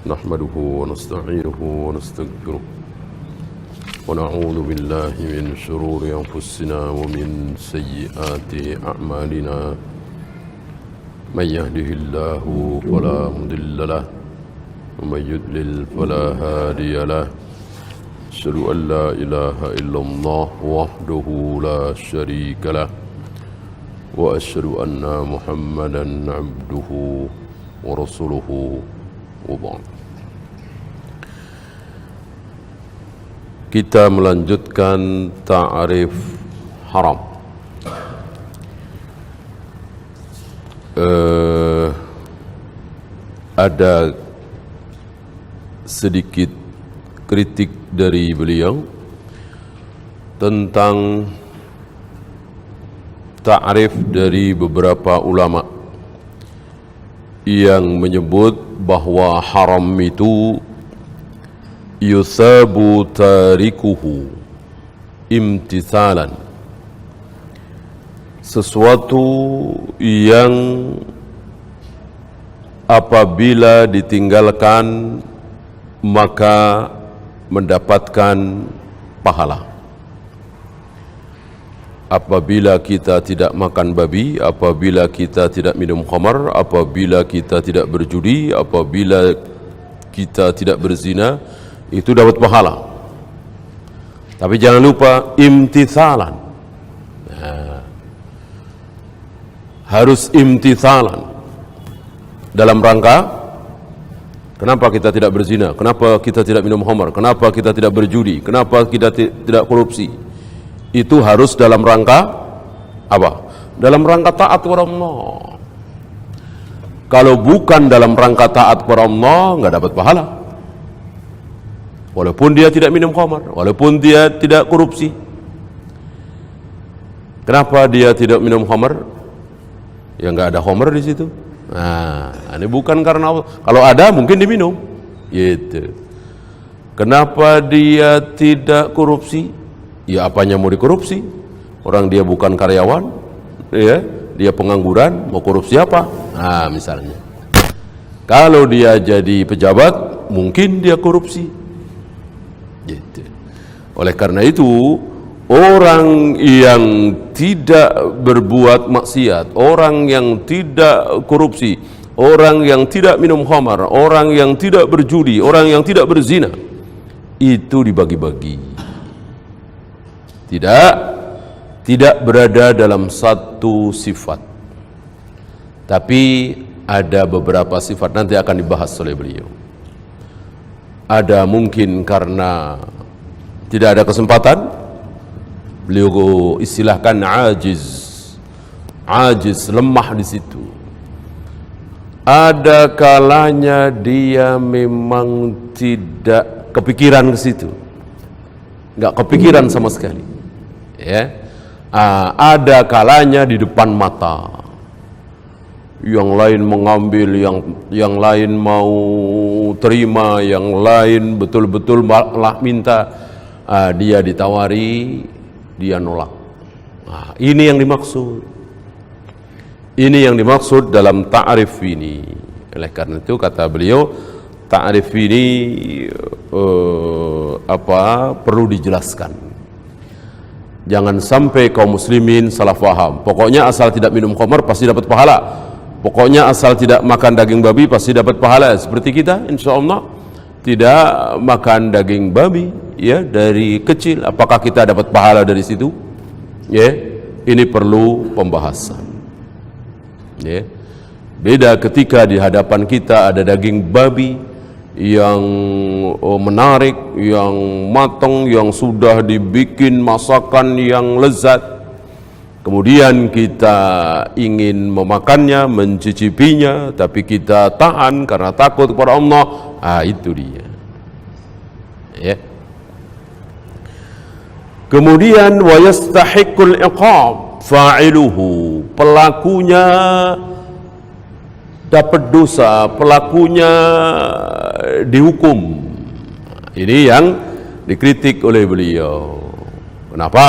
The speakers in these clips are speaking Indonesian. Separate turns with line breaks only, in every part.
نحمده ونستعينه ونستغفره ونعوذ بالله من شرور أنفسنا ومن سيئات أعمالنا من يهده الله فلا مضل له ومن يضلل فلا هادي له أشهد أن لا إله إلا الله وحده لا شريك له وأشهد أن محمدا عبده ورسوله وبعد. Kita melanjutkan ta'arif haram. Ada sedikit kritik dari beliau tentang ta'arif dari beberapa ulama yang menyebut bahwa haram itu yusabu tarikuhu imtithalan, sesuatu yang apabila ditinggalkan maka mendapatkan pahala. Apabila kita tidak makan babi, apabila kita tidak minum khamar, apabila kita tidak berjudi, apabila kita tidak berzina, itu dapat pahala. Tapi jangan lupa imtithalan. Harus imtithalan. Dalam rangka, kenapa kita tidak berzina? Kenapa kita tidak minum khamar? Kenapa kita tidak berjudi? Kenapa kita tidak korupsi? Itu harus dalam rangka apa? Dalam rangka taat kepada Allah. Kalau bukan dalam rangka taat kepada Allah, nggak dapat pahala. Walaupun dia tidak minum khamar, walaupun dia tidak korupsi. Kenapa dia tidak minum khamar? Ya nggak ada khamar di situ. Nah, ini bukan karena Allah. Kalau ada mungkin diminum. Gitu. Kenapa dia tidak korupsi? Ya apanya mau dikorupsi? Orang dia bukan karyawan, ya, dia pengangguran, mau korupsi apa? Nah, misalnya. Kalau dia jadi pejabat, mungkin dia korupsi. Gitu. Oleh karena itu, orang yang tidak berbuat maksiat, orang yang tidak korupsi, orang yang tidak minum khamar, orang yang tidak berjudi, orang yang tidak berzina, itu dibagi-bagi. Tidak berada dalam satu sifat, tapi ada beberapa sifat, nanti akan dibahas oleh beliau. Ada mungkin karena tidak ada kesempatan, beliau istilahkan ajiz, lemah di situ. Ada kalanya dia memang tidak kepikiran ke situ, nggak kepikiran sama sekali. Ya, ada kalanya di depan mata, yang lain mengambil, yang lain mau terima, yang lain betul-betul malah minta, dia ditawari, dia nolak. Ini yang dimaksud. Ini yang dimaksud dalam ta'rif ini. Oleh karena itu kata beliau, ta'rif ini perlu dijelaskan. Jangan sampai kaum muslimin salah faham. Pokoknya asal tidak minum khamar pasti dapat pahala. Pokoknya asal tidak makan daging babi pasti dapat pahala. Seperti kita, insya Allah tidak makan daging babi, ya, dari kecil. Apakah kita dapat pahala dari situ? Ya, ini perlu pembahasan. Ya, beda ketika di hadapan kita ada daging babi yang menarik, yang matang, yang sudah dibikin masakan yang lezat, kemudian kita ingin memakannya, mencicipinya, tapi kita tahan karena takut kepada Allah. Itu dia. Ya. Kemudian wa yastahiqqul iqab fa'iluhu, pelakunya dapat dosa, pelakunya dihukum. Ini yang dikritik oleh beliau. Kenapa?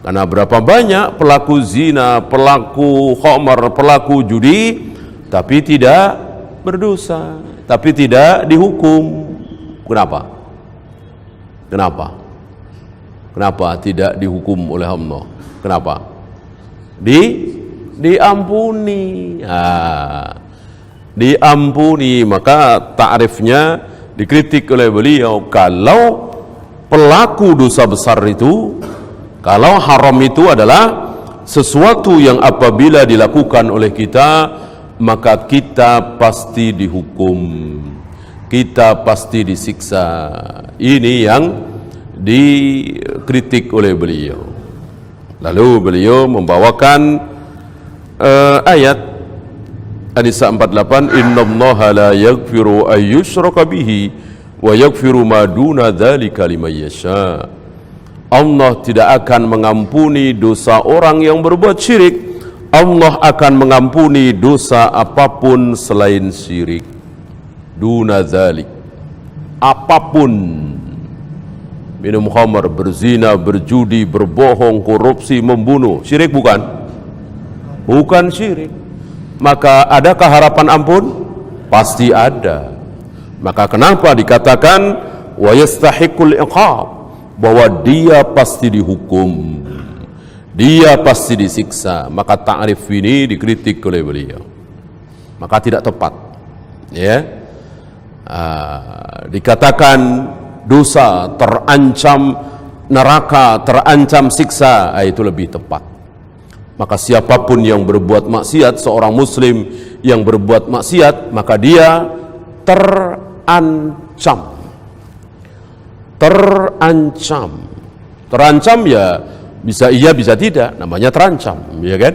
Karena berapa banyak pelaku zina, pelaku khamar, pelaku judi, tapi tidak berdosa. tapi tidak dihukum. Kenapa? Kenapa tidak dihukum oleh Allah? Kenapa? Diampuni. Diampuni. Maka ta'rifnya dikritik oleh beliau, kalau pelaku dosa besar itu, kalau haram itu adalah sesuatu yang apabila dilakukan oleh kita, maka kita pasti dihukum, kita pasti disiksa. Ini yang dikritik oleh beliau. Lalu beliau membawakan ayat An-Nisa 48, innallaha la yaghfiru an yushraka bihi wa yaghfiru ma duna dzalika liman yasha. Allah tidak akan mengampuni dosa orang yang berbuat syirik. Allah akan mengampuni dosa apapun selain syirik. Duna dzalik, apapun. Minum khamar, berzina, berjudi, berbohong, korupsi, membunuh, syirik bukan? Bukan syirik. Maka adakah harapan ampun? Pasti ada. Maka kenapa dikatakan wa yastahiqul iqab, bahwa dia pasti dihukum, dia pasti disiksa. Maka ta'rif ini dikritik oleh beliau, maka tidak tepat, ya. Dikatakan dosa terancam neraka, terancam siksa, itu lebih tepat. Maka siapapun yang berbuat maksiat, seorang muslim yang berbuat maksiat, maka dia terancam. Terancam ya bisa iya bisa tidak, namanya terancam, ya kan?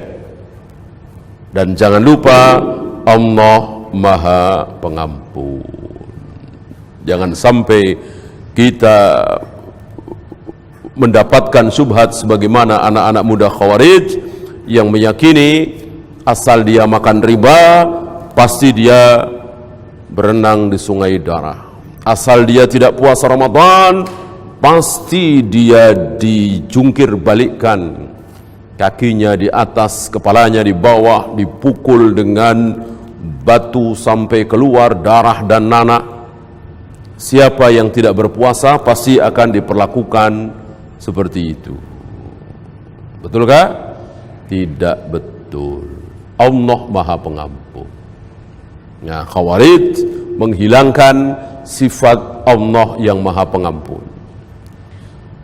Dan jangan lupa Allah Maha Pengampun. Jangan sampai kita mendapatkan syubhat sebagaimana anak-anak muda Khawarij yang meyakini asal dia makan riba pasti dia berenang di sungai darah. Asal dia tidak puasa Ramadan, pasti dia dijungkir balikkan, kakinya di atas, kepalanya di bawah, dipukul dengan batu sampai keluar darah dan nanah. Siapa yang tidak berpuasa pasti akan diperlakukan seperti itu. Betulkah? Tidak betul. Allah Maha Pengampun. Nah, Khawarij menghilangkan sifat Allah yang Maha Pengampun.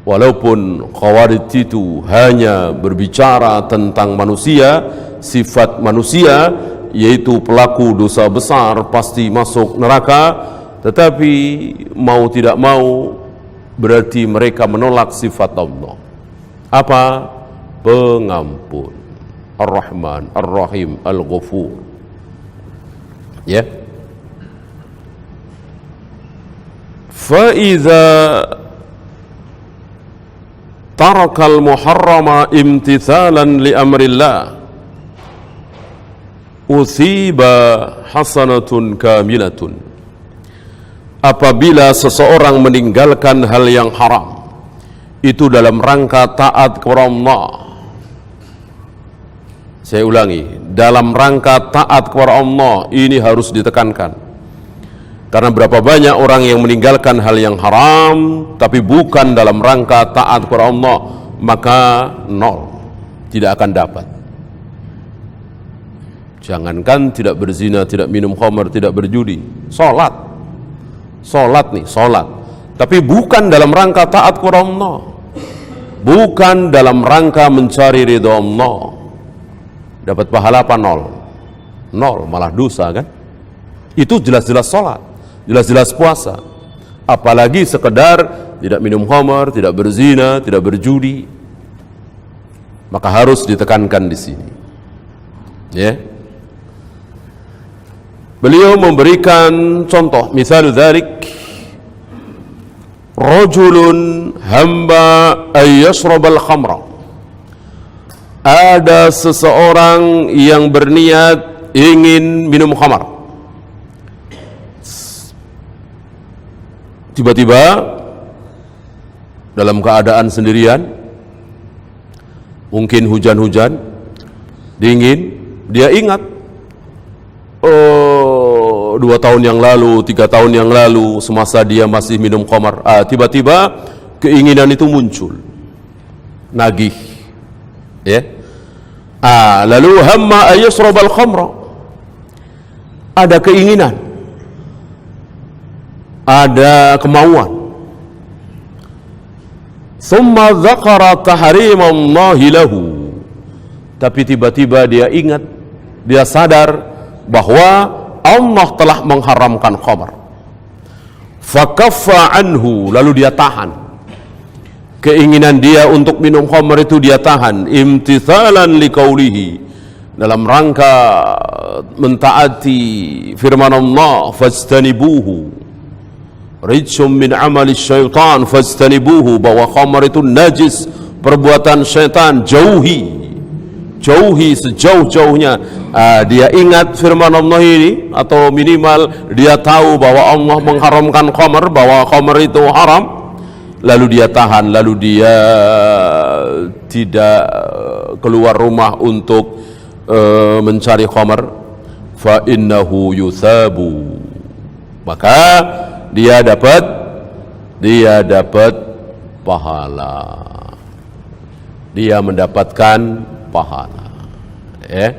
Walaupun Khawarij itu hanya berbicara tentang manusia, sifat manusia, yaitu pelaku dosa besar pasti masuk neraka, tetapi mau tidak mau berarti mereka menolak sifat Allah. Apa? Pengampun, Ar-Rahman, Ar-Rahim, Al-Ghafur. Ya. فَإِذَا تَرَكَ الْمُحَرَّمَ امْتِثَالًا لِأَمْرِ اللَّهِ أُثِيبَ حَسَنَةٌ كَامِلَةٌ. Apabila seseorang meninggalkan hal yang haram, itu dalam rangka taat kepada Allah. Saya ulangi, dalam rangka taat kepada Allah, ini harus ditekankan. Karena berapa banyak orang yang meninggalkan hal yang haram tapi bukan dalam rangka taat kepada Allah, maka nol, tidak akan dapat. Jangankan tidak berzina, tidak minum khamar, tidak berjudi, salat nih, salat, tapi bukan dalam rangka taat kepada Allah, bukan dalam rangka mencari ridha Allah, dapat pahala apa? Nol, malah dosa kan? Itu jelas-jelas salat, jelas-jelas puasa. Apalagi sekedar tidak minum khamar, tidak berzina, tidak berjudi. Maka harus ditekankan di sini. Ya. Beliau memberikan contoh, misal dzalik, rajulun hamba ay yashrabal khamra. Ada seseorang yang berniat ingin minum khamar. Tiba-tiba dalam keadaan sendirian, mungkin hujan-hujan, dingin, dia ingat, oh 2 tahun yang lalu, 3 tahun yang lalu, semasa dia masih minum khamar, tiba-tiba keinginan itu muncul, nagih, ya. Lalu hamma ayasrabal khamra, ada keinginan, ada kemauan. Thumma dzakara tahrimallahi lahu, tapi tiba-tiba dia ingat, dia sadar bahwa Allah telah mengharamkan khamar. Fakaffa anhu, lalu dia tahan keinginan dia untuk minum khamar itu, dia tahan imtithalan liqaulihi, dalam rangka mentaati firman Allah, fastanibuhu rijsum min amali syaitan fastanibuhu, bahwa khamar itu najis, perbuatan syaitan, jauhi sejauh-jauhnya. Dia ingat firman Allah ini, atau minimal dia tahu bahwa Allah mengharamkan khamar, bahwa khamar itu haram, lalu dia tahan, lalu dia tidak keluar rumah untuk mencari khamar. Fa innahu yuthabu, maka dia dapat pahala, dia mendapatkan pahala, ya.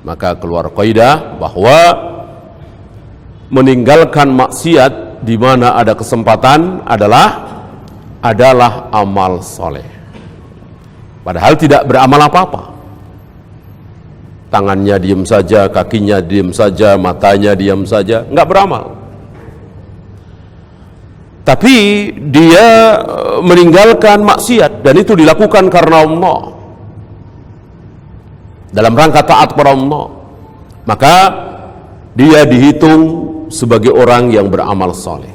Maka keluar kaidah bahwa meninggalkan maksiat di mana ada kesempatan adalah amal soleh, padahal tidak beramal apa-apa. Tangannya diam saja, kakinya diam saja, matanya diam saja, nggak beramal. Tapi dia meninggalkan maksiat, dan itu dilakukan karena Allah, dalam rangka taat kepada Allah, maka dia dihitung sebagai orang yang beramal soleh.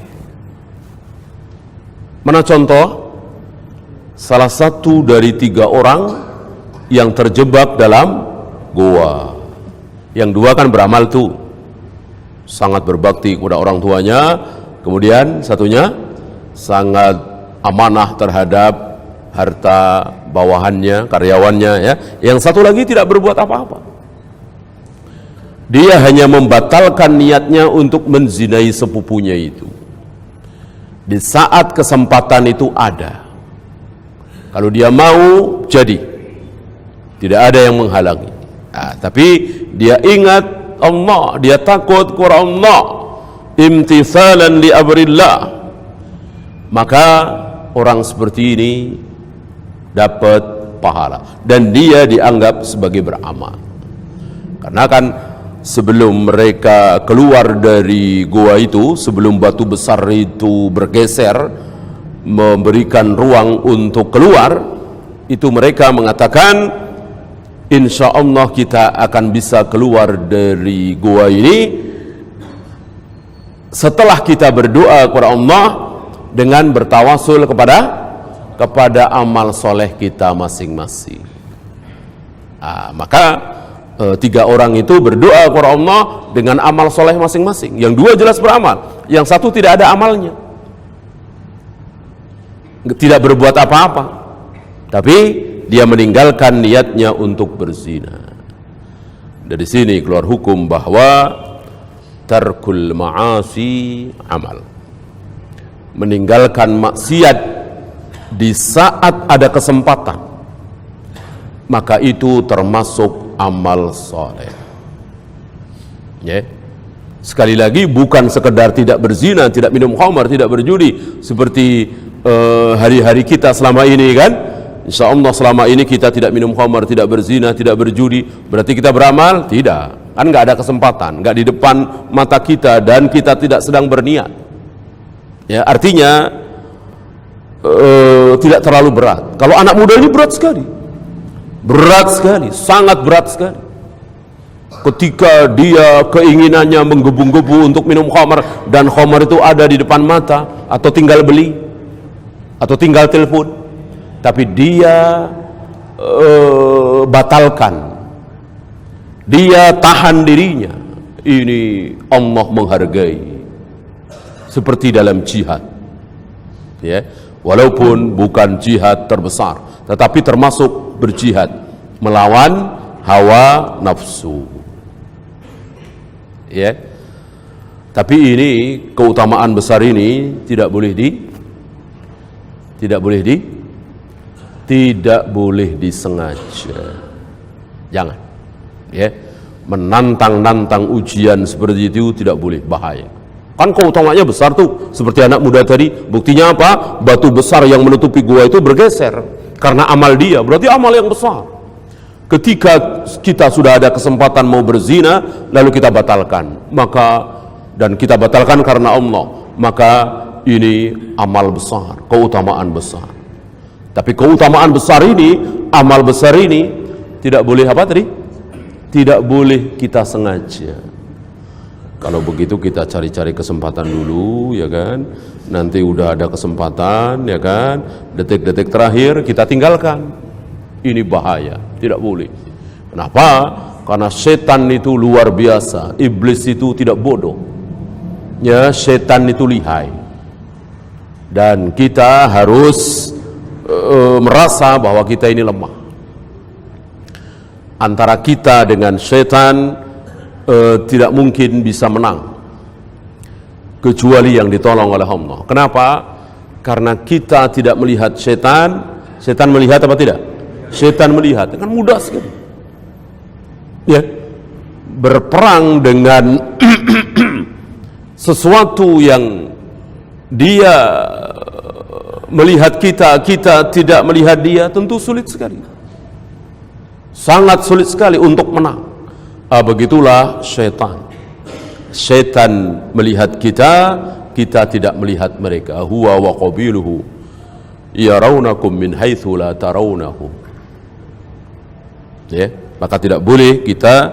Mana contoh? Salah satu dari 3 orang yang terjebak dalam goa. Yang 2 kan beramal tuh, sangat berbakti kepada orang tuanya. Kemudian satunya sangat amanah terhadap harta bawahannya, karyawannya, ya. Yang satu lagi tidak berbuat apa-apa. Dia hanya membatalkan niatnya untuk menzinai sepupunya itu. Di saat kesempatan itu ada, kalau dia mau, jadi tidak ada yang menghalangi. Tapi dia ingat Allah, dia takut kepada Allah, imtithalan li amrillah, maka orang seperti ini dapat pahala, dan dia dianggap sebagai beramal. Karena kan sebelum mereka keluar dari goa itu, sebelum batu besar itu bergeser memberikan ruang untuk keluar, itu mereka mengatakan, insya Allah kita akan bisa keluar dari goa ini setelah kita berdoa kepada Allah dengan bertawasul kepada amal soleh kita masing-masing. Maka 3 orang itu berdoa kepada Allah dengan amal soleh masing-masing. Yang 2 jelas beramal, yang 1 tidak ada amalnya, tidak berbuat apa-apa, tapi dia meninggalkan niatnya untuk berzina. Dari sini keluar hukum bahwa tarkul ma'asi amal, meninggalkan maksiat di saat ada kesempatan, maka itu termasuk amal soleh, ya. Sekali lagi, bukan sekedar tidak berzina, tidak minum khamar, tidak berjudi seperti hari-hari kita selama ini, kan. Insya Allah selama ini kita tidak minum khamar, tidak berzina, tidak berjudi, berarti kita beramal? Tidak, kan nggak ada kesempatan, nggak di depan mata kita, dan kita tidak sedang berniat, ya. Artinya tidak terlalu berat. Kalau anak muda ini berat sekali, sangat berat sekali. Ketika dia keinginannya menggebu-gebu untuk minum khamar, dan khamar itu ada di depan mata, atau tinggal beli, atau tinggal telepon, tapi dia batalkan, dia tahan dirinya. Ini Allah menghargai, seperti dalam jihad, ya. Walaupun bukan jihad terbesar, tetapi termasuk berjihad melawan hawa nafsu, ya. Tapi ini keutamaan besar ini tidak boleh disengaja. Jangan, ya, menantang-nantang ujian seperti itu tidak boleh, bahaya. Kan keutamanya besar tuh, seperti anak muda tadi. Buktinya apa? Batu besar yang menutupi gua itu bergeser karena amal dia, berarti amal yang besar. Ketika kita sudah ada kesempatan mau berzina, lalu kita batalkan, dan kita batalkan karena Allah, maka ini amal besar, keutamaan besar. Tapi keutamaan besar ini, amal besar ini tidak boleh apa tadi? Tidak boleh kita sengaja. Kalau begitu kita cari-cari kesempatan dulu, ya kan? Nanti udah ada kesempatan, ya kan? Detik-detik terakhir kita tinggalkan. Ini bahaya, tidak boleh. Kenapa? Karena setan itu luar biasa, iblis itu tidak bodoh. Ya, setan itu lihai, dan kita harus merasa bahwa kita ini lemah. Antara kita dengan setan tidak mungkin bisa menang kecuali yang ditolong oleh Allah. Kenapa? Karena kita tidak melihat setan. Setan melihat apa tidak? Setan melihat, kan mudah sekali. Ya, berperang dengan sesuatu yang dia melihat kita, kita tidak melihat dia, tentu sulit sekali. Sangat sulit sekali untuk menang. Begitulah syaitan. Syaitan melihat kita, kita tidak melihat mereka. Huwa wa qabiluhu yarawnakum min haitsu la tarawnahum. Ya, maka tidak boleh kita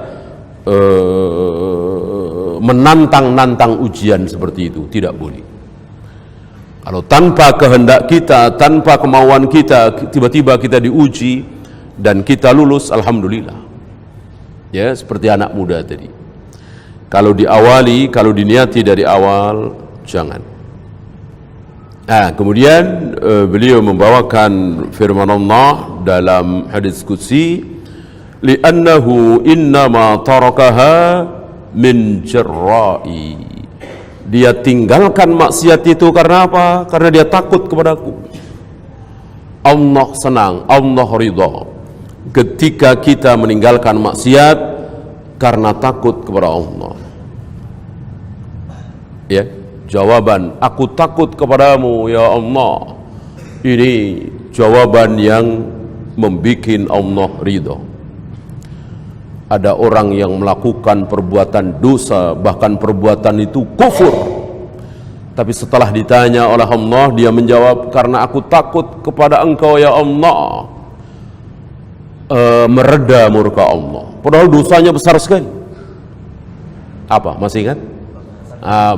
menantang-nantang ujian seperti itu, tidak boleh. Kalau tanpa kehendak kita, tanpa kemauan kita, tiba-tiba kita diuji dan kita lulus, alhamdulillah. Ya, seperti anak muda tadi. Kalau diawali, kalau diniati dari awal, jangan. Kemudian beliau membawakan firman Allah dalam hadis qudsi, li'annahu innama tarakaha min jarra'i. Dia tinggalkan maksiat itu karena apa? Karena dia takut kepadaku. Allah senang, Allah ridha ketika kita meninggalkan maksiat karena takut kepada Allah. Ya, jawaban aku takut kepadamu ya Allah, ini jawaban yang membikin Allah ridha. Ada orang yang melakukan perbuatan dosa, bahkan perbuatan itu kufur, tapi setelah ditanya oleh Allah, dia menjawab, karena aku takut kepada engkau ya Allah, mereda murka Allah. Padahal dosanya besar sekali. Apa? Masih ingat?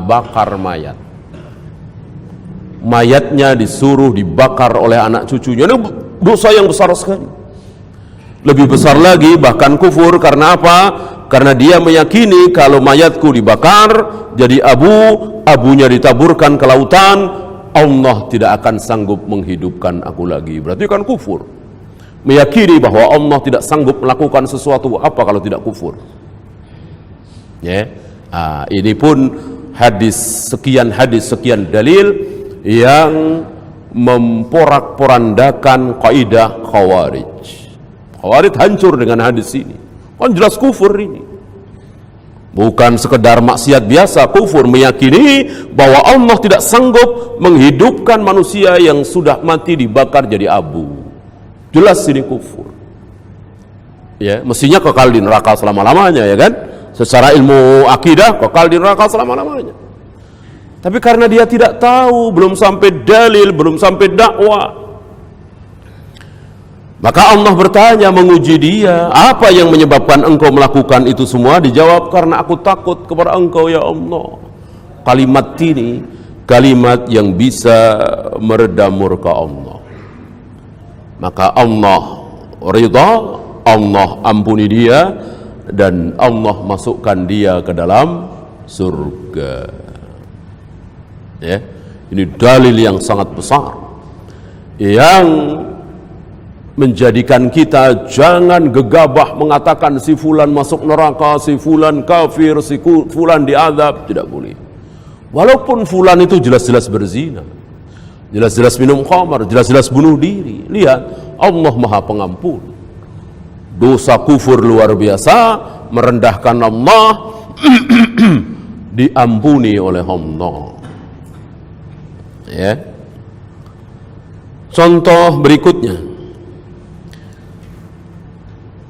Bakar mayat. Mayatnya disuruh dibakar oleh anak cucunya. Ini dosa yang besar sekali. Lebih besar lagi, bahkan kufur. Karena apa? Karena dia meyakini kalau mayatku dibakar jadi abunya ditaburkan ke lautan, Allah tidak akan sanggup menghidupkan aku lagi. Berarti kan kufur. Meyakini bahwa Allah tidak sanggup melakukan sesuatu, apa kalau tidak kufur? Ya, ini pun sekian dalil yang memporak-porandakan kaidah Khawarij. Khawarij hancur dengan hadis ini. Kan jelas kufur ini. Bukan sekedar maksiat biasa, kufur, meyakini bahwa Allah tidak sanggup menghidupkan manusia yang sudah mati dibakar jadi abu. Jelas ini kufur. Ya, mestinya kekal di neraka selama-lamanya, ya kan? Secara ilmu akidah kekal di neraka selama-lamanya. Tapi karena dia tidak tahu, belum sampai dalil, belum sampai dakwah, maka Allah bertanya, menguji dia, apa yang menyebabkan engkau melakukan itu semua? Dijawab, karena aku takut kepada engkau ya Allah. Kalimat ini kalimat yang bisa meredam murka Allah. Maka Allah ridha, Allah ampuni dia, dan Allah masukkan dia ke dalam surga. Ya, ini dalil yang sangat besar yang menjadikan kita jangan gegabah mengatakan si fulan masuk neraka, si fulan kafir, si fulan diazab. Tidak boleh. Walaupun fulan itu jelas-jelas berzina, jelas-jelas minum khamar, jelas-jelas bunuh diri. Lihat, Allah Maha Pengampun. Dosa kufur luar biasa, merendahkan Allah, diampuni oleh Allah. Ya. Contoh berikutnya,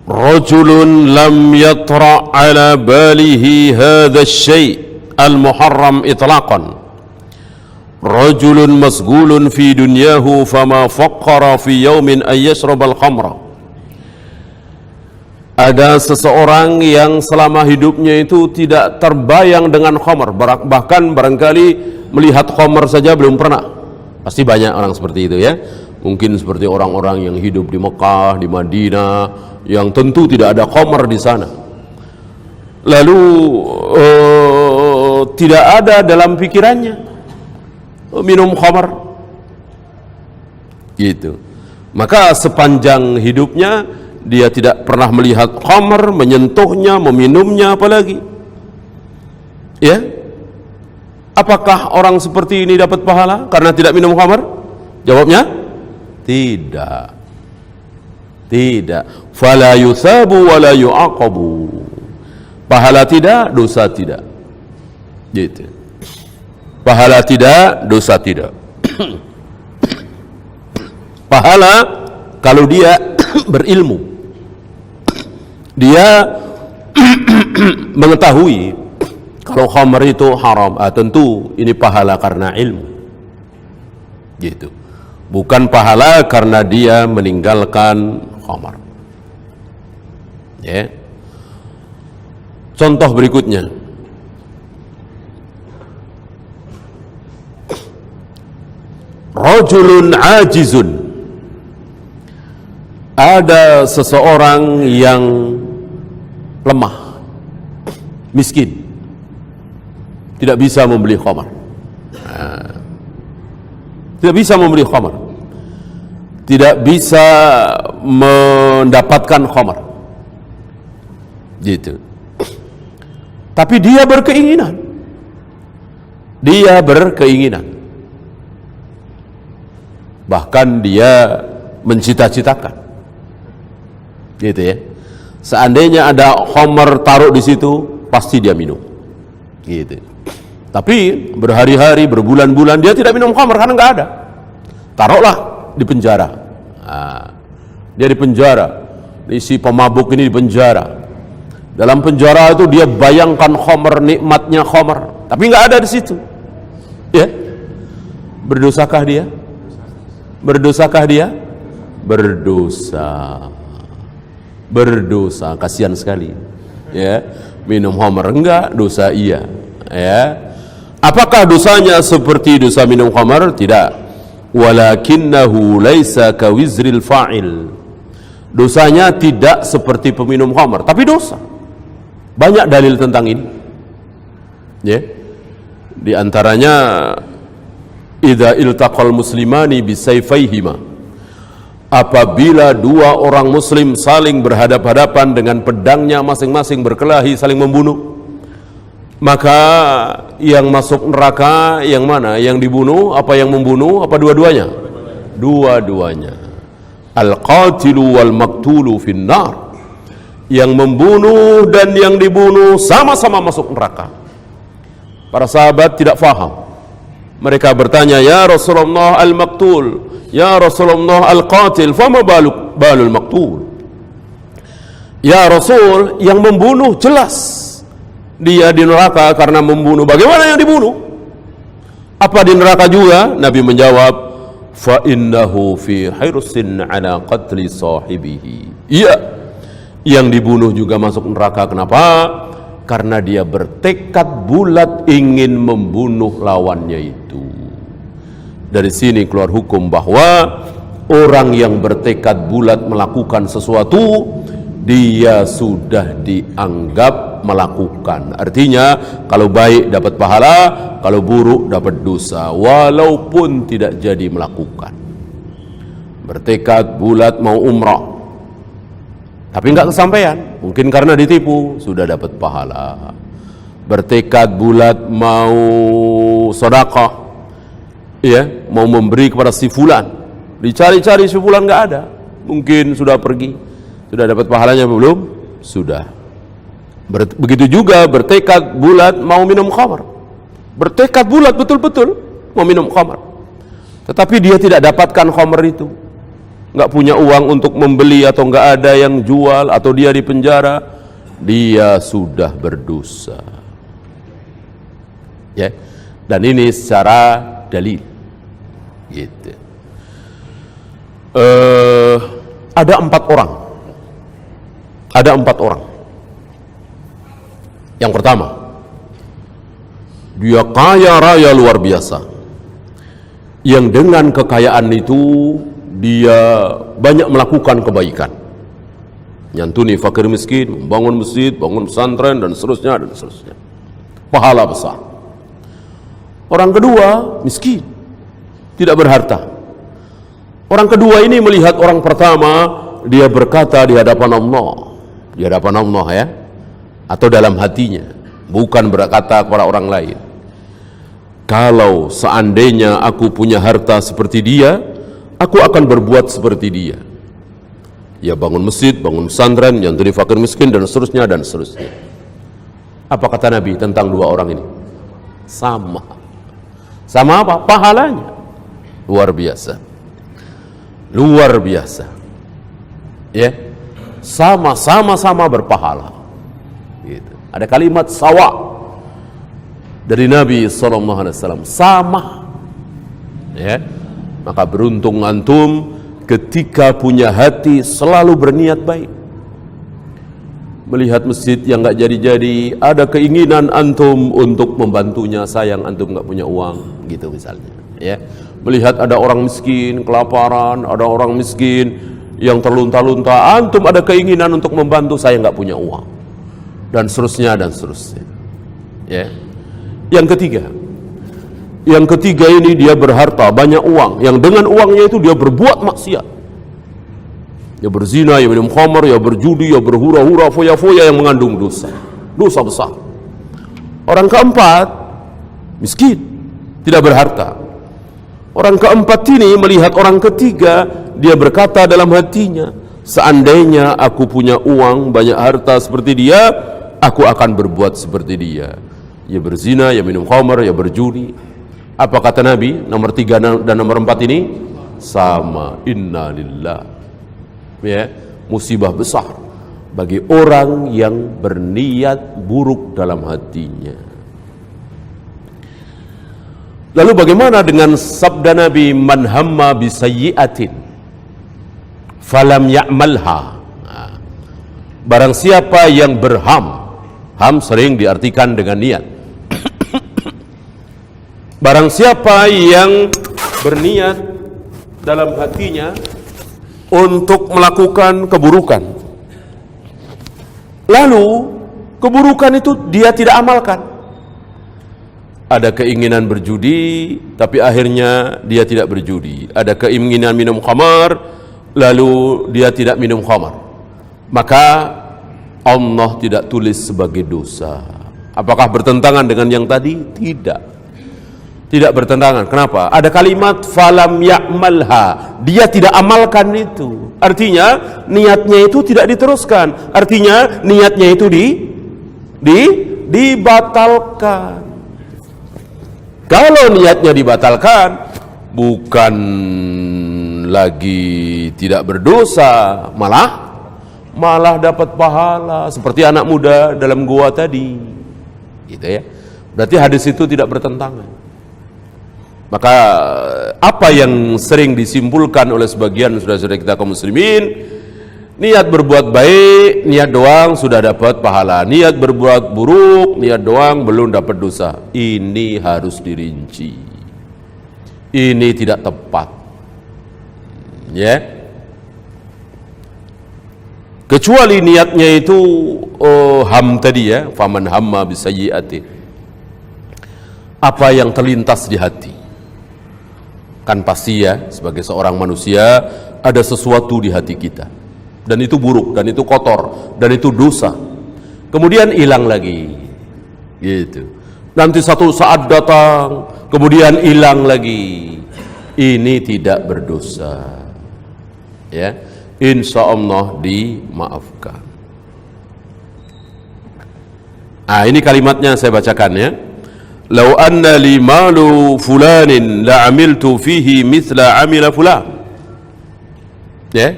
rajulun lam yatra ala balihi hadha syai' al-muharram itlaqan, rajulun masgulun fi dunyahu fama faqqara fi yawmin an yashrabal khamra. Ada seseorang yang selama hidupnya itu tidak terbayang dengan khamar, bahkan barangkali melihat khamar saja belum pernah. Pasti banyak orang seperti itu ya. Mungkin seperti orang-orang yang hidup di Mekah, di Madinah, yang tentu tidak ada khamar di sana. Lalu tidak ada dalam pikirannya minum khamar gitu. Maka sepanjang hidupnya dia tidak pernah melihat khamar, menyentuhnya, meminumnya, apalagi. Ya, apakah orang seperti ini dapat pahala karena tidak minum khamar? Jawabnya tidak. Tidak. Fala yusabu wa la yu'aqabu. Pahala tidak, dosa tidak. Gitu. Pahala tidak, dosa tidak. Pahala kalau dia berilmu, dia mengetahui kalau khamar itu haram, tentu ini pahala karena ilmu. Gitu. Bukan pahala karena dia meninggalkan khamar. Ya. Contoh berikutnya, rajulun ajizun, ada seseorang yang lemah, miskin, tidak bisa membeli khamar. Tidak bisa membeli khamar, tidak bisa mendapatkan khamar, gitu. Tapi dia berkeinginan, bahkan dia mencita-citakan, gitu ya. Seandainya ada khamar taruh di situ, pasti dia minum, gitu. Tapi berhari-hari, berbulan-bulan dia tidak minum khamar karena nggak ada. Taruhlah di penjara. Nah, dia di penjara, si pemabuk ini di penjara. Dalam penjara itu dia bayangkan khamar, nikmatnya khamar, tapi nggak ada di situ. Ya, berdosakah dia? Berdosakah dia? Berdosa, kasihan sekali. Ya, minum khamar enggak, dosa iya. Ya. Apakah dosanya seperti dosa minum khamar? Tidak. Walakinnahu laisa kawizril fa'il. Dosanya tidak seperti peminum khamar, tapi dosa. Banyak dalil tentang ini. Ya. Di antaranya, idza iltaqal muslimani bisayfayhima, apabila dua orang muslim saling berhadapan-hadapan dengan pedangnya masing-masing berkelahi saling membunuh, maka yang masuk neraka yang mana? Yang dibunuh apa yang membunuh? Apa dua-duanya? Dua-duanya. Al-qatilu wal maktulu finnar. Yang membunuh dan yang dibunuh sama-sama masuk neraka. Para sahabat tidak faham. Mereka bertanya, ya Rasulullah al-maktul, ya Rasulullah al-qatil, fama balul maktul. Ya Rasul, yang membunuh jelas dia di neraka karena membunuh. Bagaimana yang dibunuh? Apa di neraka juga? Nabi menjawab, fa innahu fi hirsin ala qatli sahibihi. Iya, yang dibunuh juga masuk neraka. Kenapa? Karena dia bertekad bulat ingin membunuh lawannya itu. Dari sini keluar hukum bahwa orang yang bertekad bulat melakukan sesuatu, dia sudah dianggap melakukan. Artinya kalau baik dapat pahala, kalau buruk dapat dosa, walaupun tidak jadi melakukan. Bertekad bulat mau umrah, tapi nggak kesampaian, mungkin karena ditipu, sudah dapat pahala. Bertekad bulat mau sedekah, ya, mau memberi kepada si fulan, dicari-cari si fulan nggak ada, mungkin sudah pergi, sudah dapat pahalanya belum? Sudah. Begitu juga bertekad bulat mau minum khamar, bertekad bulat betul-betul mau minum khamar, tetapi dia tidak dapatkan khamar itu, nggak punya uang untuk membeli atau nggak ada yang jual atau dia di penjara, dia sudah berdosa. Ya, dan ini secara dalil. Gitu. Ada 4 orang. Ada 4 orang. Yang pertama, dia kaya raya luar biasa, yang dengan kekayaan itu dia banyak melakukan kebaikan, nyantuni fakir miskin, membangun masjid, bangun pesantren, dan seterusnya dan seterusnya. Pahala besar. Orang kedua miskin, tidak berharta. Orang kedua ini melihat orang pertama, dia berkata di hadapan Allah, ya, atau dalam hatinya, bukan berkata kepada orang lain, kalau seandainya aku punya harta seperti dia, aku akan berbuat seperti dia. Ya, bangun masjid, bangun pesantren, nyantuni fakir miskin, dan seterusnya dan seterusnya. Apa kata Nabi tentang 2 orang ini? Sama apa? Pahalanya luar biasa, luar biasa, ya, sama berpahala. Gitu. Ada kalimat sawa dari Nabi SAW, sama, ya. Maka beruntung antum ketika punya hati selalu berniat baik. Melihat masjid yang nggak jadi-jadi, ada keinginan antum untuk membantunya, sayang antum nggak punya uang, gitu misalnya. Ya, melihat ada orang miskin kelaparan, ada orang miskin yang terlunta-lunta, antum ada keinginan untuk membantu, saya nggak punya uang, dan seterusnya dan seterusnya. Ya, yang ketiga ini dia berharta, banyak uang, yang dengan uangnya itu dia berbuat maksiat. Ya berzina, ya minum khamar, ya berjudi, ya berhura-hura, foya-foya yang mengandung dosa besar. Orang keempat miskin, tidak berharta. Orang keempat ini melihat orang ketiga, dia berkata dalam hatinya, seandainya aku punya uang, banyak harta seperti dia, aku akan berbuat seperti dia. Ya berzina, ya minum khamar, ya berjudi. Apa kata Nabi? Nomor 3 dan nomor 4 ini sama. Inna lillah. Ya, musibah besar bagi orang yang berniat buruk dalam hatinya. Lalu bagaimana dengan sabda Nabi, man hamma bisayyi'atin falam ya'malha? Nah, barang siapa yang berham, ham sering diartikan dengan niat. Barang siapa yang berniat dalam hatinya untuk melakukan keburukan, lalu keburukan itu dia tidak amalkan. Ada keinginan berjudi, tapi akhirnya dia tidak berjudi. Ada keinginan minum khamar, lalu dia tidak minum khamar. Maka Allah tidak tulis sebagai dosa. Apakah bertentangan dengan yang tadi? Tidak bertentangan. Kenapa? Ada kalimat falam ya'malha, dia tidak amalkan itu. Artinya niatnya itu tidak diteruskan. Artinya niatnya itu dibatalkan. Kalau niatnya dibatalkan, bukan lagi tidak berdosa, malah dapat pahala seperti anak muda dalam gua tadi. Gitu ya. Berarti hadis itu tidak bertentangan. Maka apa yang sering disimpulkan oleh sebagian saudara-saudara kita kaum muslimin, niat berbuat baik, niat doang sudah dapat pahala, niat berbuat buruk, niat doang belum dapat dosa. Ini harus dirinci. Ini tidak tepat. Ya. Kecuali niatnya itu ham tadi ya, faman hamma bisayyi'ati. Apa yang terlintas di hati. Kan pasti ya, sebagai seorang manusia ada sesuatu di hati kita, dan itu buruk, dan itu kotor, dan itu dosa, kemudian hilang lagi gitu. Nanti satu saat datang kemudian hilang lagi, ini tidak berdosa, ya, insya Allah dimaafkan. Ini kalimatnya saya bacakan ya. Lau anna li malu fulanin la amiltu fihi mithla amila fulan. Ya.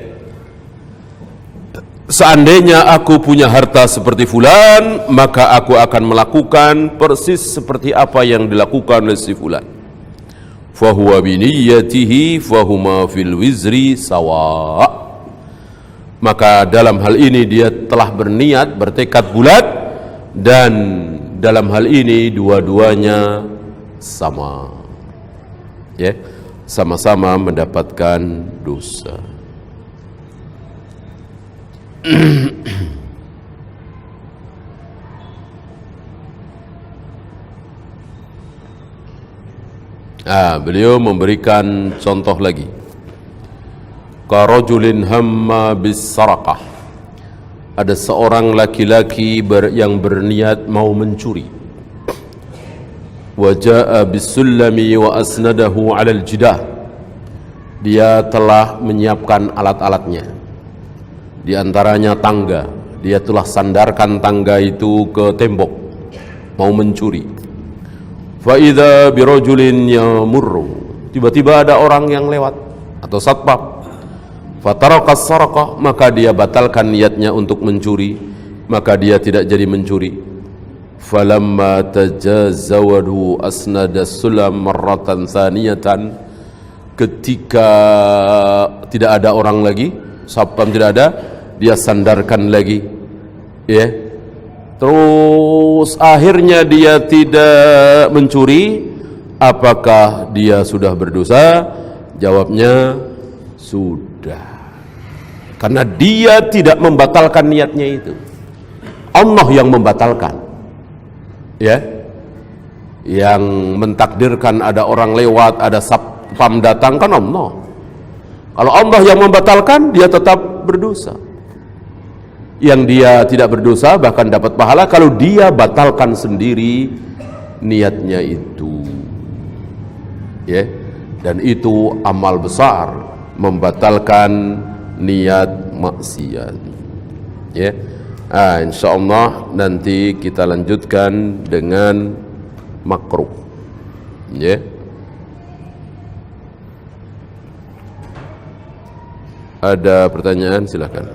Seandainya aku punya harta seperti fulan, maka aku akan melakukan persis seperti apa yang dilakukan oleh si fulan. Fahuwa biniyatihi fahuma fil wizri sawa. Maka dalam hal ini dia telah berniat, bertekad bulat, dan dalam hal ini dua-duanya sama, ya, sama-sama mendapatkan dosa. Beliau memberikan contoh lagi. Karajulin hamma bis sarakah. Ada seorang laki-laki yang berniat mau mencuri. Wa jaa bis-sullami wa asnadahu 'alal jidah. Dia telah menyiapkan alat-alatnya. Di antaranya tangga. Dia telah sandarkan tangga itu ke tembok, mau mencuri. Fa idza birajulin yamurru. Tiba-tiba ada orang yang lewat atau satpam. Fatarakas sarakah, maka dia batalkan niatnya untuk mencuri, maka dia tidak jadi mencuri. Falamma tajazawadu asnadas sulam marratan thaniyatan. Ketika tidak ada orang lagi, satpam tidak ada, dia sandarkan lagi, ya. Terus akhirnya dia tidak mencuri. Apakah dia sudah berdosa? Jawabnya sudah. Karena dia tidak membatalkan niatnya itu. Allah yang membatalkan. Ya. Yang mentakdirkan ada orang lewat, ada satpam datang, kan Allah. Kalau Allah yang membatalkan, dia tetap berdosa. Yang dia tidak berdosa bahkan dapat pahala kalau dia batalkan sendiri niatnya itu. Ya. Dan itu amal besar, membatalkan niat maksiat, ya. Insyaallah nanti kita lanjutkan dengan makruh, ya. Ada pertanyaan, silakan.